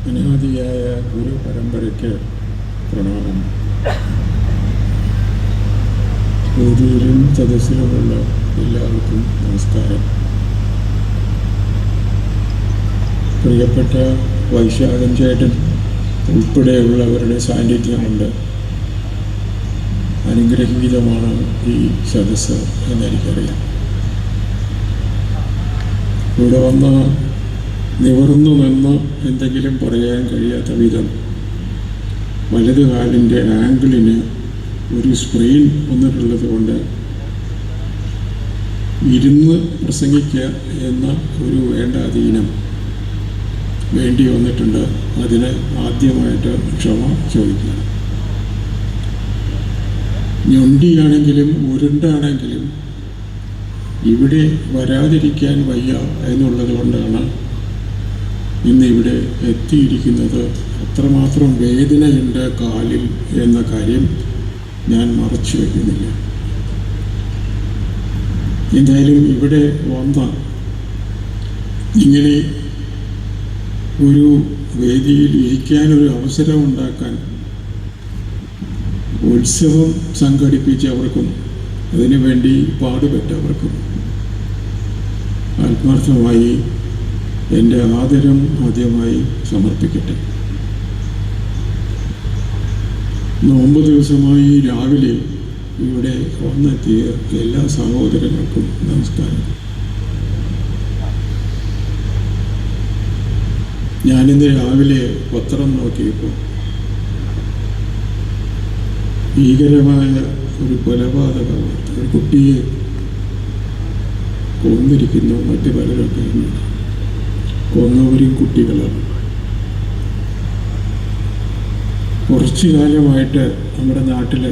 അനാദിയായ ഗുരു പരമ്പരയ്ക്ക് പ്രണാമം. വേദിയിലും സദസ്സിലുമുള്ള എല്ലാവർക്കും നമസ്കാരം. പ്രിയപ്പെട്ട വൈശാഖൻ ചേട്ടൻ ഉൾപ്പെടെയുള്ളവരുടെ സാന്നിധ്യം കൊണ്ട് അനുഗ്രഹീതമാണ് ഈ സദസ്സ് എന്നെനിക്കറിയാം. ഇവിടെ വന്ന് നിവർന്നു നിന്ന് എന്തെങ്കിലും പറയാൻ കഴിയാത്ത വിധം വലതുകാലിൻ്റെ ആംഗിളിന് ഒരു സ്പ്രെയിൻ വന്നിട്ടുള്ളത് കൊണ്ട് ഇരുന്ന് പ്രസംഗിക്കുക എന്ന ഒരു വേണ്ടാധീനം വേണ്ടി വന്നിട്ടുണ്ട്. അതിന് ആദ്യമായിട്ട് ക്ഷമ ചോദിക്കുക. ഞൊണ്ടിയാണെങ്കിലും ഉരുണ്ടാണെങ്കിലും ഇവിടെ വരാതിരിക്കാൻ വയ്യ എന്നുള്ളത് കൊണ്ടാണ് ഇന്ന് ഇവിടെ എത്തിയിരിക്കുന്നത്. അത്രമാത്രം വേദനയുണ്ട് കാലിൽ എന്ന കാര്യം ഞാൻ മറച്ചു വയ്ക്കുന്നില്ല. എന്തായാലും ഇവിടെ വന്ന ഇങ്ങനെ ഒരു വേദിയിൽ ഇരിക്കാനൊരു അവസരം ഉണ്ടാക്കാൻ ഉത്സവം സംഘടിപ്പിച്ചവർക്കും അതിനുവേണ്ടി പാടുപെട്ടവർക്കും ആത്മാർത്ഥമായി എൻ്റെ ആദരം ആദ്യമായി സമർപ്പിക്കട്ടെ. നോമ്പ് ദിവസമായി രാവിലെ ഇവിടെ വന്നെത്തിയ എല്ലാ സഹോദരങ്ങൾക്കും നമസ്കാരം. ഞാനിന്ന് രാവിലെ പത്രം നോക്കിയപ്പോൾ ഭീകരമായ ഒരു കൊലപാതക വാർത്ത, ഒരു കുട്ടിയെ കൊന്നിരിക്കുന്നു. മറ്റു പലരൊക്കെ കൊന്നവരും കുട്ടികളാണ്. കുറച്ചു കാലമായിട്ട് നമ്മുടെ നാട്ടിൽ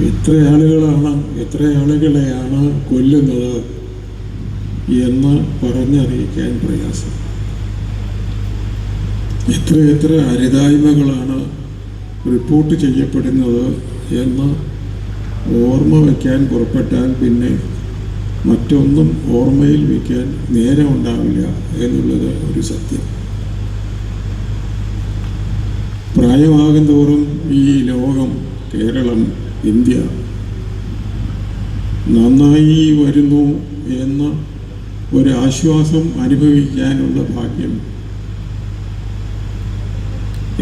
എത്ര ആളുകളെയാണ് കൊല്ലുന്നത് എന്ന് പറഞ്ഞറിയിക്കാൻ പ്രയാസം. എത്ര അരുതായ്മകളാണ് റിപ്പോർട്ട് ചെയ്യപ്പെടുന്നത് എന്ന് ഓർമ്മ വയ്ക്കാൻ പുറപ്പെട്ടാൽ പിന്നെ മറ്റൊന്നും ഓർമ്മയിൽ വയ്ക്കാൻ നേരം ഉണ്ടാവില്ല എന്നുള്ളത് ഒരു സത്യം. പ്രായമാകും തോറും ഈ ലോകം, കേരളം, ഇന്ത്യ നന്നായി വരുന്നു എന്ന ഒരാശ്വാസം അനുഭവിക്കാനുള്ള ഭാഗ്യം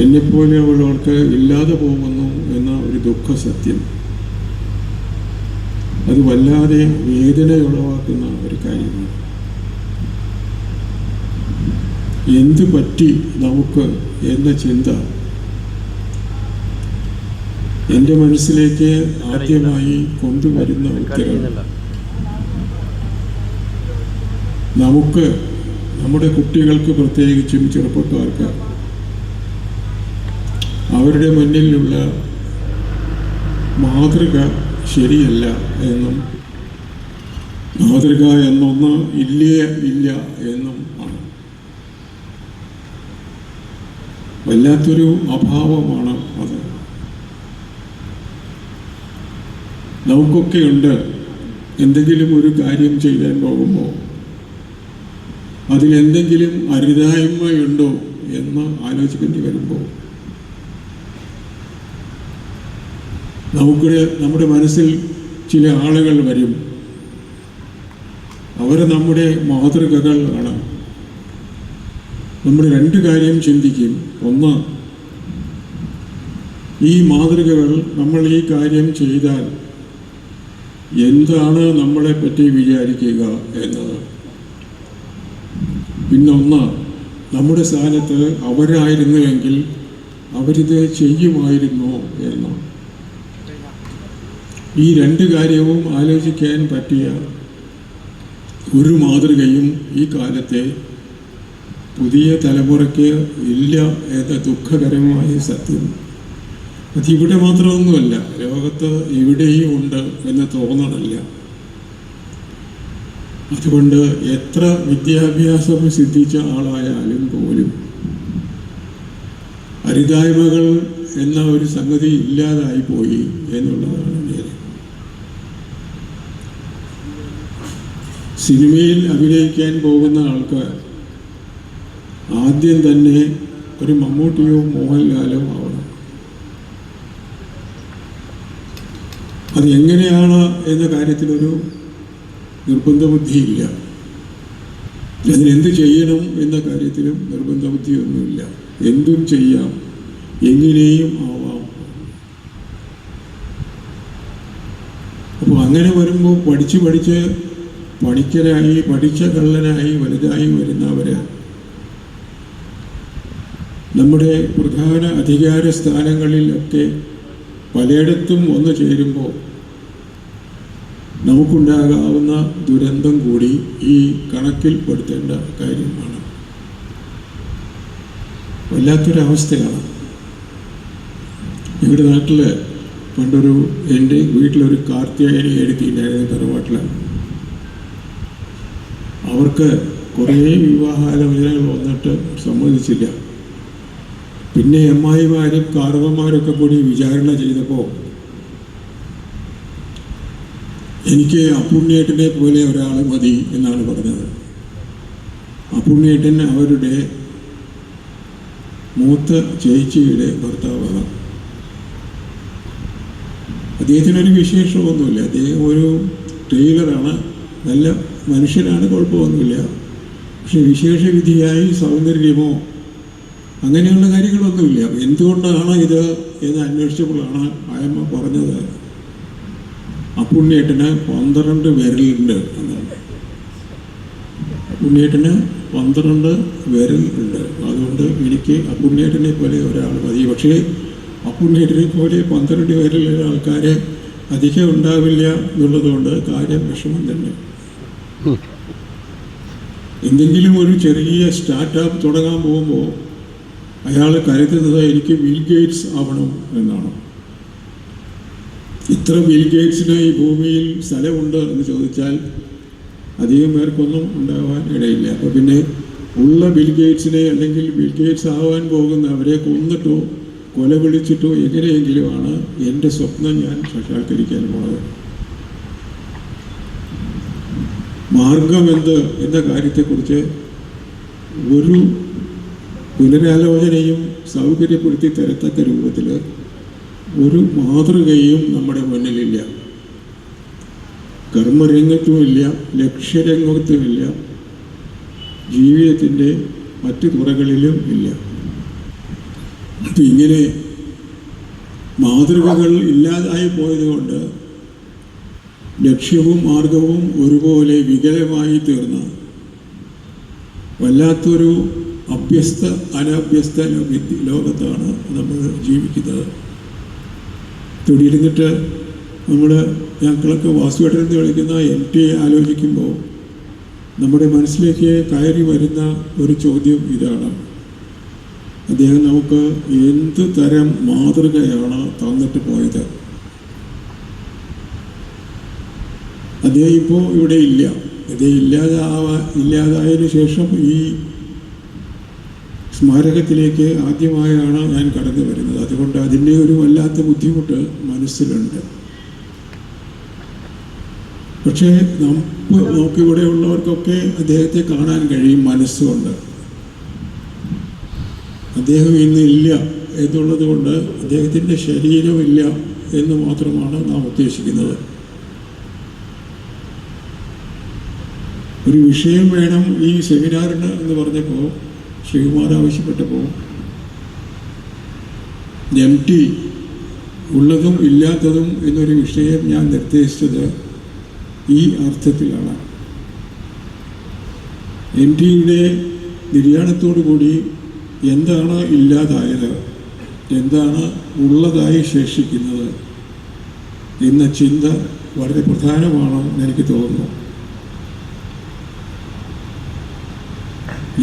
എന്നെപ്പോലെയുള്ളവർക്ക് ഇല്ലാതെ പോകുന്നു എന്ന ഒരു ദുഃഖസത്യം, അത് വല്ലാതെ വേദനയുളവാക്കുന്ന ഒരു കാര്യമാണ്. എന്ത് പറ്റി നമുക്ക് എന്ന ചിന്ത എൻ്റെ മനസ്സിലേക്ക് ആദ്യമായി കൊണ്ടുവരുന്ന ഉത്തരം നമുക്ക്, നമ്മുടെ കുട്ടികൾക്ക്, പ്രത്യേകിച്ചും ചെറുപ്പക്കാർക്ക് അവരുടെ മുന്നിലുള്ള മാതൃക ശരിയല്ല എന്നും മാതൃക എന്നൊന്ന് ഇല്ല എന്നും ആണ്. വല്ലാത്തൊരു അഭാവമാണ് അത്. നമുക്കൊക്കെയുണ്ട്. എന്തെങ്കിലും ഒരു കാര്യം ചെയ്യാൻ പോകുമ്പോൾ അതിലെന്തെങ്കിലും അരുതായ്മയുണ്ടോ എന്ന് ആലോചിക്കേണ്ടി വരുമ്പോൾ നമ്മുടെ മനസ്സിൽ ചില ആളുകൾ വരും. അവർ നമ്മുടെ മാതൃകകൾ ആണ്. നമ്മൾ രണ്ട് കാര്യം ചിന്തിക്കും. ഒന്ന്, ഈ മാതൃകകൾ നമ്മൾ ഈ കാര്യം ചെയ്താൽ എന്താണ് നമ്മളെ പറ്റി വിചാരിക്കുക എന്നത്. പിന്നൊന്ന്, നമ്മുടെ സ്ഥാനത്ത് അവരായിരുന്നുവെങ്കിൽ അവരിത് ചെയ്യുമായിരുന്നോ എന്ന്. ഈ രണ്ട് കാര്യവും ആലോചിക്കാൻ പറ്റിയ ഒരു മാതൃകയും ഈ കാലത്തെ പുതിയ തലമുറയ്ക്ക് ഇല്ല എന്ന ദുഃഖകരമായ സത്യം. അതിവിടെ മാത്രമൊന്നുമല്ല, ലോകത്ത് എവിടെയും ഉണ്ട് എന്ന് തോന്നണില്ല. അതുകൊണ്ട് എത്ര വിദ്യാഭ്യാസം സിദ്ധിച്ച ആളായാലും പോലും അരുതായ്മകൾ എന്ന ഒരു സംഗതി ഇല്ലാതായി പോയി എന്നുള്ളതാണ് നേരെ. സിനിമയിൽ അഭിനയിക്കാൻ പോകുന്ന ആൾക്കാർ ആദ്യം തന്നെ ഒരു മമ്മൂട്ടിയോ മോഹൻലാലോ ആവണം. അത് എങ്ങനെയാണ് എന്ന കാര്യത്തിലൊരു നിർബന്ധ ബുദ്ധിയില്ല. അതിനെന്ത് ചെയ്യണം എന്ന കാര്യത്തിലും നിർബന്ധ ബുദ്ധിയൊന്നുമില്ല. എന്തും ചെയ്യാം, എങ്ങനെയും ആവാം. അപ്പോൾ അങ്ങനെ വരുമ്പോൾ പഠിച്ച് പണിക്കരായി, പഠിച്ച കള്ളനായി വലുതായി വരുന്നവര് നമ്മുടെ പ്രധാന അധികാര സ്ഥാനങ്ങളിലൊക്കെ പലയിടത്തും വന്നു ചേരുമ്പോൾ നമുക്കുണ്ടാകാവുന്ന ദുരന്തം കൂടി ഈ കണക്കിൽപ്പെടുത്തേണ്ട കാര്യമാണ്. വല്ലാത്തൊരവസ്ഥയാണ്. ഞങ്ങളുടെ നാട്ടിൽ പണ്ടൊരു എൻ്റെ വീട്ടിലൊരു കാർത്തിയായനി എടുത്തിട്ടുണ്ടായിരുന്നു തറവാട്ടിലാണ്. അവർക്ക് കുറേ വിവാഹാലോചനകൾ വന്നിട്ട് സമ്മതിച്ചില്ല. പിന്നെ അമ്മായിമാരും കാർവന്മാരൊക്കെ കൂടി വിചാരണ ചെയ്തപ്പോൾ എനിക്ക് അപ്പുണ്ണിയേട്ടനെ പോലെ ഒരാൾ മതി എന്നാണ് പറഞ്ഞത്. അപ്പുണ്ണിയേട്ടൻ അവരുടെ മൂത്ത ചേച്ചിയുടെ ഭർത്താവാണ്. അദ്ദേഹത്തിനൊരു വിശേഷമൊന്നുമില്ല. അദ്ദേഹം ഒരു ടൈലറാണ്, നല്ല മനുഷ്യനാണ്, കുഴപ്പമൊന്നുമില്ല. പക്ഷെ വിശേഷവിധിയായി സൗന്ദര്യമോ അങ്ങനെയുള്ള കാര്യങ്ങളൊന്നുമില്ല. എന്തുകൊണ്ടാണ് ഇത് എന്ന് അന്വേഷിച്ചപ്പോഴാണ് അയമ്മ പറഞ്ഞത് അപ്പുണ്ണിയേട്ടന് 12 വിരലുണ്ട് എന്നാണ്. അപ്പുണ്ണിയേട്ടന് 12 വിരലുണ്ട്, അതുകൊണ്ട് എനിക്ക് അപ്പുണ്ണിയേട്ടനെ പോലെ ഒരാൾ മതി. പക്ഷേ അപ്പുണ്ണിയേട്ടനെ പോലെ 12 വിരലുള്ള ആൾക്കാർ അധികം ഉണ്ടാവില്ല എന്നുള്ളതുകൊണ്ട് കാര്യം വിഷമം തന്നെ. എന്തെങ്കിലും ഒരു ചെറിയ സ്റ്റാർട്ടപ്പ് തുടങ്ങാൻ പോകുമ്പോൾ അയാൾ കരുതുന്നത് എനിക്ക് ബിൽ ഗേറ്റ്സ് ആവണം എന്നാണ്. ഇത്ര ബിൽ ഗേറ്റ്സിന് ഈ ഭൂമിയിൽ സ്ഥലമുണ്ട് എന്ന് ചോദിച്ചാൽ അധികം പേർക്കൊന്നും ഉണ്ടാവാൻ ഇടയില്ല. അപ്പോൾ പിന്നെ ഉള്ള ബിൽ ഗേറ്റ്സിനെ അല്ലെങ്കിൽ ബിൽ ഗേറ്റ്സ് ആവാൻ പോകുന്നവരെ കൊന്നിട്ടോ കൊല വിളിച്ചിട്ടോ എങ്ങനെയെങ്കിലുമാണ് എൻ്റെ സ്വപ്നം ഞാൻ സാക്ഷാത്കരിക്കാൻ പോണത്. മാർഗമെന്ത് എന്ന കാര്യത്തെക്കുറിച്ച് ഒരു പുനരാലോചനയും സൗകര്യപ്പെടുത്തി തരത്തക്ക രൂപത്തിൽ ഒരു മാതൃകയും നമ്മുടെ മുന്നിലില്ല. കർമ്മരംഗത്തുമില്ല, ലക്ഷ്യരംഗത്തുമില്ല, ജീവിതത്തിൻ്റെ മറ്റു തുറകളിലും ഇല്ല. അപ്പം ഇങ്ങനെ മാതൃകകൾ ഇല്ലാതായി പോയതുകൊണ്ട് ലക്ഷ്യവും മാർഗവും ഒരുപോലെ വികലമായി തീർന്ന വല്ലാത്തൊരു അനഭ്യസ്ത ലോകത്താണ് നമ്മൾ ജീവിക്കുന്നത്. തൊടിയിരുന്നിട്ട് ഞങ്ങളൊക്കെ വാസുവേട്ടനെന്ന് വിളിക്കുന്ന MT ആലോചിക്കുമ്പോൾ നമ്മുടെ മനസ്സിലേക്ക് കയറി വരുന്ന ഒരു ചോദ്യം ഇതാണ്: അദ്ദേഹം നമുക്ക് എന്ത് തരം മാതൃകയാണ് തന്നിട്ട് പോയത്? അദ്ദേഹം ഇപ്പോൾ ഇവിടെ ഇല്ല. അദ്ദേഹം ഇല്ലാതായതിനു ശേഷം ഈ സ്മാരകത്തിലേക്ക് ആദ്യമായാണ് ഞാൻ കടന്നു വരുന്നത്. അതുകൊണ്ട് അതിൻ്റെ ഒരു വല്ലാത്ത ബുദ്ധിമുട്ട് മനസ്സിലുണ്ട്. പക്ഷേ നമുക്കിവിടെ ഉള്ളവർക്കൊക്കെ അദ്ദേഹത്തെ കാണാൻ കഴിയും മനസ്സുകൊണ്ട്. അദ്ദേഹം ഇന്ന് ഇല്ല എന്നുള്ളത് കൊണ്ട് അദ്ദേഹത്തിൻ്റെ ശരീരമില്ല എന്ന് മാത്രമാണ് നാം ഉദ്ദേശിക്കുന്നത്. ഒരു വിഷയം വേണം ഈ സെമിനാറിന് എന്ന് പറഞ്ഞപ്പോൾ ശ്രീകുമാർ ആവശ്യപ്പെട്ടപ്പോൾ MT ഉള്ളതും ഇല്ലാത്തതും എന്നൊരു വിഷയം ഞാൻ നിർദ്ദേശിച്ചത് ഈ അർത്ഥത്തിലാണ്. MTയുടെ നിര്യാണത്തോടു കൂടി എന്താണ് ഇല്ലാതായത്, എന്താണ് ഉള്ളതായി ശേഷിക്കുന്നത് എന്ന ചിന്ത വളരെ പ്രധാനമാണെന്ന് എനിക്ക് തോന്നുന്നു.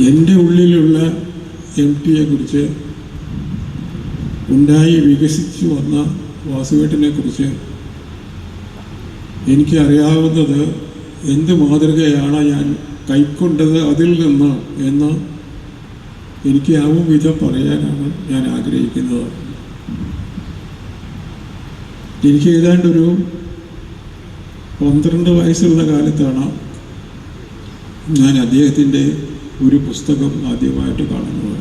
എൻ്റെ ഉള്ളിലുള്ള MTയെ കുറിച്ച്, ഉണ്ടായി വികസിച്ചു വന്ന വാസുവേട്ടനെ കുറിച്ച് എനിക്കറിയാവുന്നത് എന്ത് മാതൃകയാണ് ഞാൻ കൈക്കൊണ്ടത് അതിൽ നിന്ന് എന്ന് എനിക്ക് ആവും വിധം പറയാനാണ് ഞാൻ ആഗ്രഹിക്കുന്നത്. എനിക്ക് ഏതാണ്ടൊരു 12 വയസ്സുള്ള കാലത്താണ് ഞാൻ അദ്ദേഹത്തിൻ്റെ ഒരു പുസ്തകം ആദ്യമായിട്ട് കാണുന്നത്.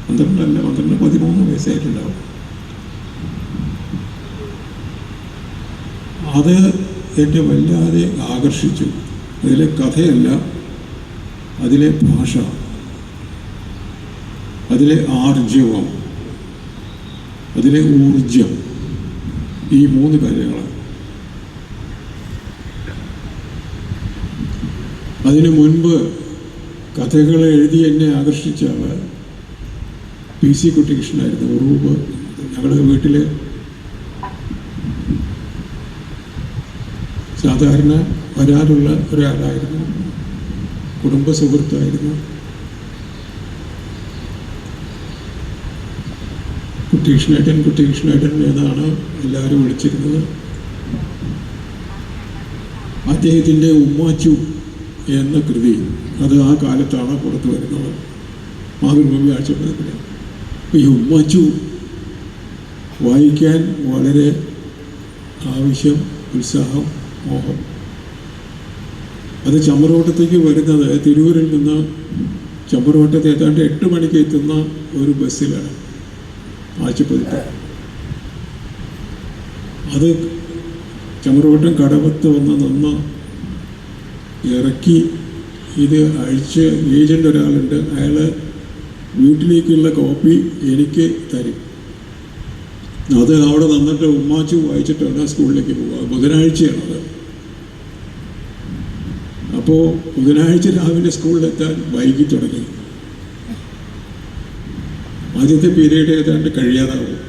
13 വയസ്സായിട്ടുണ്ടാവും. അത് എന്നെ വല്ലാതെ ആകർഷിച്ചു. അതിലെ കഥയല്ല, അതിലെ ഭാഷ, അതിലെ ആർജവം, അതിലെ ഊർജം, ഈ 3 കാര്യങ്ങളാണ്. അതിനു മുൻപ് കഥകൾ എഴുതി എന്നെ ആകർഷിച്ച ആൾ PC കുട്ടിക്കൃഷ്ണനായിരുന്നു. ഉറൂബ് ഞങ്ങളുടെ വീട്ടിൽ സാധാരണ വരാറുള്ള ഒരാളായിരുന്നു, കുടുംബ സുഹൃത്തായിരുന്നു. കുട്ടികൃഷ്ണേട്ടൻ എന്നാണ് എല്ലാവരും വിളിച്ചിരുന്നത്. അദ്ദേഹത്തിൻ്റെ ഉമ്മാച്ചു എന്ന കൃതി, അത് ആ കാലത്താണ് പുറത്തു വരുന്നത്, മാതൃഭൂമി ആഴ്ചപ്പതിപ്പിൽ. ഈ ഉമ്മാച്ചു വായിക്കാൻ വളരെ ആവശ്യം, ഉത്സാഹം, മോഹം. അത് ചമ്രവട്ടത്തേക്ക് വരുന്നത് തിരൂരിൽ നിന്ന് ചമ്രവട്ടത്ത് ഏതാണ്ട് 8 മണിക്ക് എത്തുന്ന ഒരു ബസ്സിലാണ് ആഴ്ചപ്പതിപ്പ്. അത് ചമ്രവട്ടം കടവത്ത് നിന്ന് ഇറക്കി ഇത് അഴിച്ച് ഏജൻ്റ് ഒരാളുണ്ട്, അയാൾ വീട്ടിലേക്കുള്ള കോപ്പി എനിക്ക് തരും. അത് അവിടെ നിന്നിട്ട് ഉമ്മാച്ചു വായിച്ചിട്ടാണ് സ്കൂളിലേക്ക് പോവുക. ബുധനാഴ്ചയാണത്. അപ്പോൾ ബുധനാഴ്ച രാവിലെ സ്കൂളിലെത്താൻ വൈകി തുടങ്ങി. ആദ്യത്തെ പീരീഡ് ഏതാണ്ട് കഴിയാറാവും.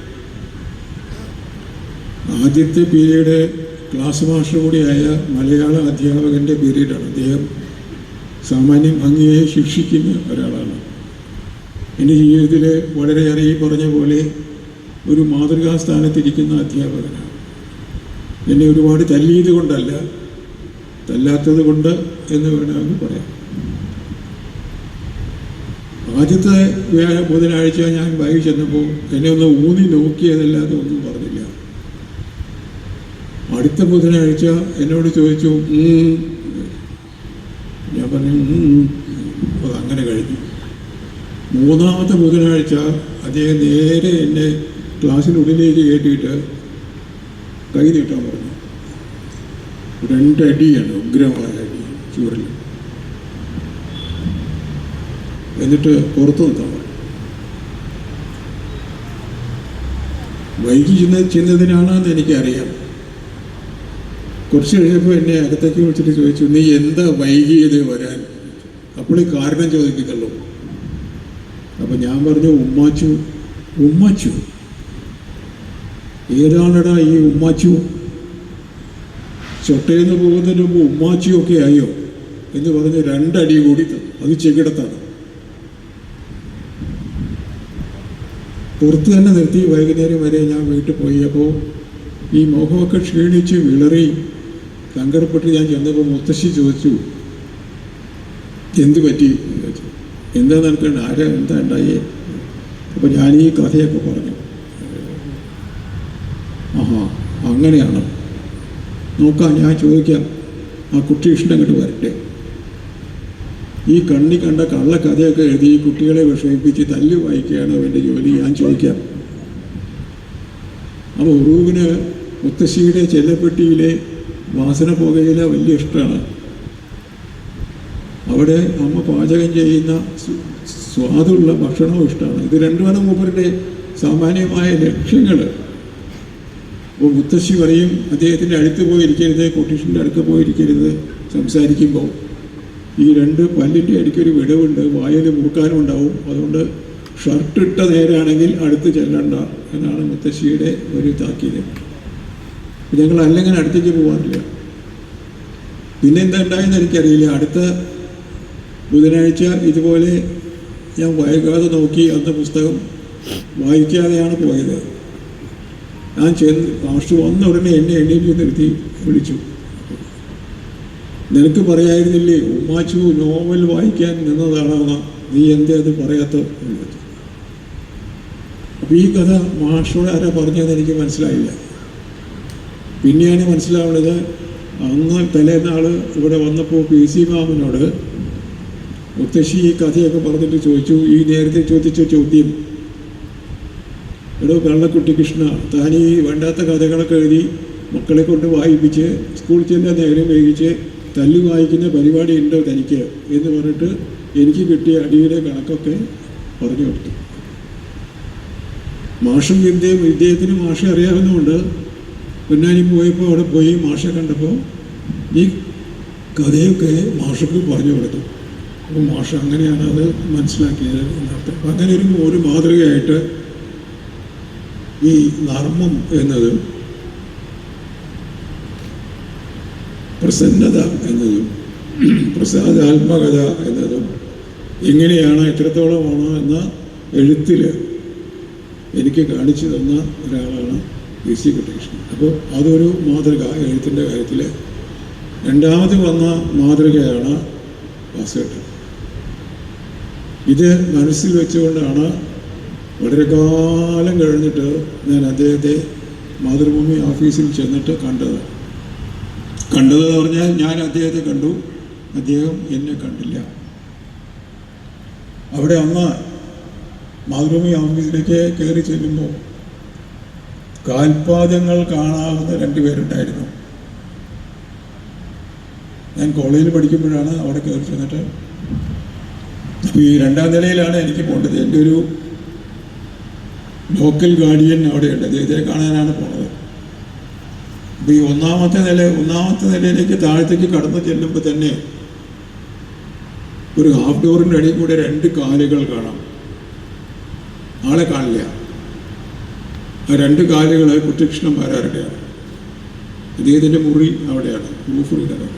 ആദ്യത്തെ പീരീഡ് ക്ലാസ് മാസ്റ്റർ കൂടിയായ മലയാള അധ്യാപകൻ്റെ പീരീഡാണ്. അദ്ദേഹം സാമാന്യം ഭംഗിയെ ശിക്ഷിക്കുന്ന ഒരാളാണ്. എൻ്റെ ജീവിതത്തിൽ വളരെയേറെ ഈ പറഞ്ഞ പോലെ ഒരു മാതൃകാ സ്ഥാനത്തിരിക്കുന്ന അധ്യാപകനാണ്. എന്നെ ഒരുപാട് തല്ലിയത് കൊണ്ടല്ല, തല്ലാത്തത് കൊണ്ട് എന്ന് വേണമെങ്കിൽ പറയാം. ആദ്യത്തെ ബുധനാഴ്ച ഞാൻ വൈകി ചെന്നപ്പോൾ എന്നെ ഒന്ന് ഊന്നി നോക്കിയതല്ലാതെ ഒന്നും പറഞ്ഞില്ല. അടുത്ത ബുധനാഴ്ച എന്നോട് ചോദിച്ചു, ഞാൻ പറഞ്ഞു അതങ്ങനെ കഴിഞ്ഞു. 3-ാമത്തെ ബുധനാഴ്ച അദ്ദേഹം നേരെ എന്നെ ക്ലാസ്സിനുള്ളിലേക്ക് കയറ്റിയിട്ട് കൈ നീട്ടാൻ പറഞ്ഞു. 2 അടിയാണ്, ഉഗ്രമായ അടി ചൂരിൽ. എന്നിട്ട് പുറത്തു നിൽക്കാൻ പറഞ്ഞു. വൈകി ചെന്നതിനാണെന്ന് എനിക്കറിയാം. കുറച്ച് കഴിഞ്ഞപ്പോൾ എന്നെ അകത്തേക്ക് വിളിച്ചിട്ട് ചോദിച്ചു, നീ എന്താ വൈകിയത് വരാൻ? അപ്പോൾ ഈ കാരണം ചോദിക്കുന്നുള്ളൂ. അപ്പം ഞാൻ പറഞ്ഞു, ഉമ്മാച്ചു. ഏതാണടാ ഈ ഉമ്മാച്ചു? ചൊട്ടയെന്ന് പോകുന്നതിന് മുമ്പ് ഉമ്മാച്ചിയൊക്കെ ആയോ എന്ന് പറഞ്ഞ് 2 അടി കൂടി തന്നു. അത് ചെകിടത്താണ്. പുറത്ത് തന്നെ നിർത്തി. വൈകുന്നേരം വരെ ഞാൻ വീട്ടിൽ പോയി. അപ്പോൾ ഈ മുഖമൊക്കെ ക്ഷീണിച്ച് വിളറി സങ്കടപ്പെട്ട് ഞാൻ ചെന്നപ്പോൾ മുത്തശ്ശി ചോദിച്ചു, എന്ത് പറ്റി? എന്താ നടക്കണ്ട, എന്താ ഉണ്ടായേ? അപ്പോൾ ഞാൻ ഈ കഥയൊക്കെ പറഞ്ഞു. ആഹാ, അങ്ങനെയാണ്, നോക്കാം, ഞാൻ ചോദിക്കാം, ആ കുട്ടികൃഷ്ണൻ അങ്ങോട്ട് വരട്ടെ. ഈ കണ്ണി കണ്ട കള്ളക്കഥയൊക്കെ എഴുതി കുട്ടികളെ വിഷമിപ്പിച്ച് തല്ല് വായിക്കുകയാണ് എൻ്റെ ജോലി, ഞാൻ ചോദിക്കാം. അപ്പോൾ ഉറൂവിന് മുത്തശ്ശിയുടെ ചെല്ലപ്പെട്ടിയിലെ വാസന പുകയില വലിയ ഇഷ്ടമാണ്. അവിടെ അമ്മ പാചകം ചെയ്യുന്ന സ്വാദുള്ള ഭക്ഷണവും ഇഷ്ടമാണ്. ഇത് രണ്ടുമാണ് മൂപ്പരുടെ സാമാന്യമായ ലക്ഷ്യങ്ങൾ. അപ്പോൾ മുത്തശ്ശി പറയും, അദ്ദേഹത്തിൻ്റെ അടുത്ത് പോയിരിക്കരുത്, കുട്ടികൃഷ്ണൻ്റെ അടുത്ത് പോയിരിക്കരുത് സംസാരിക്കുമ്പോൾ. ഈ 2 പല്ലിൻ്റെ ഇടയ്ക്കൊരു വിടവുണ്ട്, വായിൽ മുറുക്കാനും ഉണ്ടാവും. അതുകൊണ്ട് ഷർട്ട് ഇട്ട നേരാണെങ്കിൽ അടുത്ത് ചെല്ലണ്ട എന്നാണ് മുത്തശ്ശിയുടെ ഒരു താക്കീത്. ഞങ്ങൾ അല്ലെങ്കിൽ അടുത്തേക്ക് പോകാറില്ല. പിന്നെ എന്താ ഉണ്ടായെന്ന് എനിക്കറിയില്ല. അടുത്ത ബുധനാഴ്ച ഇതുപോലെ ഞാൻ വൈകാതെ നോക്കി. അന്ന് പുസ്തകം വായിക്കാതെയാണ് പോയത്. ഞാൻ മാസ്റ്റർ വന്ന ഉടനെ എന്നെ എണ്ണീറ്റ് നിർത്തി വിളിച്ചു. നിനക്ക് പറയായിരുന്നില്ലേ ഉമ്മാച്ചു നോവൽ വായിക്കാൻ നിന്നതാണെന്ന്, നീ എന്തേ അത് പറയാത്ത? അപ്പോൾ ഈ കഥ മാസ്റ്ററോട് ആരാ പറഞ്ഞതെന്ന് എനിക്ക് മനസ്സിലായില്ല. പിന്നെയാണ് മനസ്സിലാവുന്നത്, അന്ന് തലേന്നാൾ ഇവിടെ വന്നപ്പോൾ PC മാമനോട് മുത്തശ്ശി ഈ കഥയൊക്കെ പറഞ്ഞിട്ട് ചോദിച്ചു, ഈ നേരത്തെ ചോദിച്ച ചോദ്യം, എടോ കള്ളക്കുട്ടി കൃഷ്ണ, താൻ ഈ വേണ്ടാത്ത കഥകളൊക്കെ എഴുതി മക്കളെ കൊണ്ട് വായിപ്പിച്ച് സ്കൂളിൽ ചെന്ന് നേരം വൈകിച്ച് തല്ലു വായിക്കുന്ന പരിപാടി ഉണ്ടോ തനിക്ക് എന്ന് പറഞ്ഞിട്ട് എനിക്ക് കിട്ടിയ അടിയുടെ കണക്കൊക്കെ പറഞ്ഞു കൊടുത്തു. മാഷും ഇദ്ദേഹത്തിന് മാഷെ അറിയാവുന്നതുകൊണ്ട് പൊന്നാനി പോയപ്പോൾ അവിടെ പോയി മാഷെ കണ്ടപ്പോൾ ഈ കഥയൊക്കെ മാഷക്ക് പറഞ്ഞു കൊടുത്തു. അപ്പോൾ മാഷ് അങ്ങനെയാണ് അത് മനസ്സിലാക്കിയത് എന്നർത്ഥം. അപ്പം അങ്ങനെ ഒരു മാതൃകയായിട്ട് ഈ നർമ്മം എന്നത്, പ്രസന്നത എന്നതും പ്രസാദാത്മകത എന്നതും എങ്ങനെയാണ് എത്രത്തോളമാണോ എന്ന എഴുത്തിൽ എനിക്ക് കാണിച്ചു തന്ന ഒരാളാണ് PC കുട്ടികൃഷ്ണൻ. അപ്പോൾ അതൊരു മാതൃക എഴുത്തിൻ്റെ കാര്യത്തിൽ. രണ്ടാമത് വന്ന മാതൃകയാണ് വാസുവേട്ടൻ. ഇത് മനസ്സിൽ വെച്ചുകൊണ്ടാണ് വളരെ കാലം കഴിഞ്ഞിട്ട് ഞാൻ അദ്ദേഹത്തെ മാതൃഭൂമി ഓഫീസിൽ ചെന്നിട്ട് കണ്ടതെന്ന് പറഞ്ഞാൽ ഞാൻ അദ്ദേഹത്തെ കണ്ടു, അദ്ദേഹം എന്നെ കണ്ടില്ല. അവിടെ അന്ന് മാതൃഭൂമി ഓഫീസിലേക്ക് കയറി ചെല്ലുമ്പോൾ കാൽപാദങ്ങൾ കാണാവുന്ന 2 പേരുണ്ടായിരുന്നു. ഞാൻ കോളേജിൽ പഠിക്കുമ്പോഴാണ് അവിടെ കയറി ചെന്നിട്ട്. അപ്പോൾ ഈ 2ാം നിലയിലാണ് എനിക്ക് പോകേണ്ടത്. എൻ്റെ ഒരു ലോക്കൽ ഗാർഡിയൻ അവിടെയുണ്ട്, അദ്ദേഹത്തെ കാണാനാണ് പോണത്. അപ്പോൾ ഈ ഒന്നാമത്തെ നിലയിലേക്ക് താഴത്തേക്ക് കടന്നു ചെല്ലുമ്പോൾ തന്നെ ഒരു ഹാഫ് ഡോറിൻ്റെ അടിയിൽ കൂടെ 2 കാലുകൾ കാണാം. ആളെ കാണില്ല. ആ 2 കാലുകൾ കുട്ടികൃഷ്ണന്മാരാരുടെയാണ്. അദ്ദേഹത്തിൻ്റെ മുറി അവിടെയാണ്, റൂഫ് റീഡറാണ്.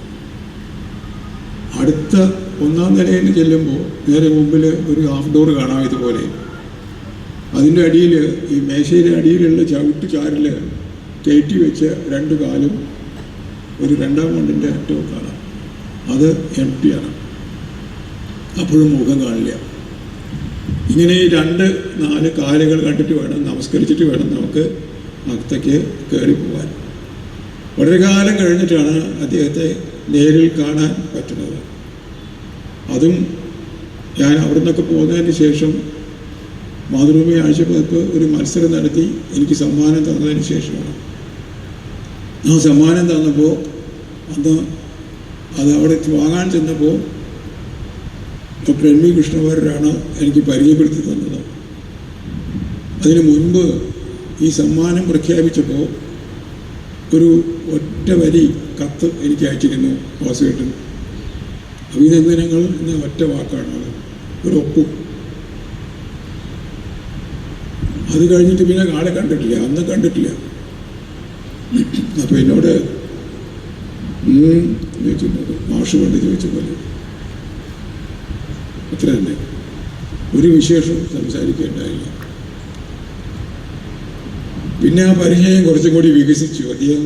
അടുത്ത 1ാം നിലയിൽ ചെല്ലുമ്പോൾ നേരെ മുമ്പിൽ ഒരു ഹാഫ് ഡോർ കാണാം ഇതുപോലെ. അതിൻ്റെ അടിയിൽ, ഈ മേശയുടെ അടിയിലുള്ള ചാരിൽ കയറ്റി വെച്ച 2 കാലും ഒരു 2ാം മണ്ടിൻ്റെ അറ്റവും കാണാം. അത് എംപ്റ്റിയാണ്. അപ്പോഴും മുഖം കാണില്ല. ഇങ്ങനെ 2-4 കാലുകൾ കണ്ടിട്ട് വേണം, നമസ്കരിച്ചിട്ട് വേണം നമുക്ക് അകത്തേക്ക് കയറി പോകാൻ. വളരെ കാലം കഴിഞ്ഞിട്ടാണ് അദ്ദേഹത്തെ നേരിൽ കാണാൻ പറ്റുന്നത്. അതും ഞാൻ അവിടെ നിന്നൊക്കെ പോകുന്നതിന് ശേഷം മാതൃഭൂമി ആഴ്ചപ്പതിപ്പ് ഒരു മത്സരം നടത്തി എനിക്ക് സമ്മാനം തന്നതിന് ശേഷമാണ്. ആ സമ്മാനം തന്നപ്പോൾ അന്ന് അത് അവിടെ വാങ്ങാൻ ചെന്നപ്പോൾ ഡോക്ടർ MV കൃഷ്ണവാര്യരാണ് എനിക്ക് പരിചയപ്പെടുത്തി തന്നത്. അതിനു മുൻപ് ഈ സമ്മാനം പ്രഖ്യാപിച്ചപ്പോൾ ഒരു ഒറ്റ വരി കത്ത് എനിക്ക് അയച്ചിരുന്നു വാസുവേട്ടൻ. അഭിനന്ദനങ്ങൾ എന്ന ഒറ്റ വാക്കാണ് അത്, ഒരു ഒപ്പും. അത് കഴിഞ്ഞിട്ട് പിന്നെ ആളെ കണ്ടിട്ടില്ല, അന്ന് കണ്ടിട്ടില്ല. അപ്പോൾ എന്നോട് ചോദിച്ചിട്ടുണ്ട്, മാഷ് കൊണ്ട് ചോദിച്ച പോലെ. അത്ര തന്നെ, ഒരു വിശേഷം സംസാരിക്കേണ്ടായില്ല. പിന്നെ ആ പരിചയം കുറച്ചും കൂടി വികസിച്ചു. അദ്ദേഹം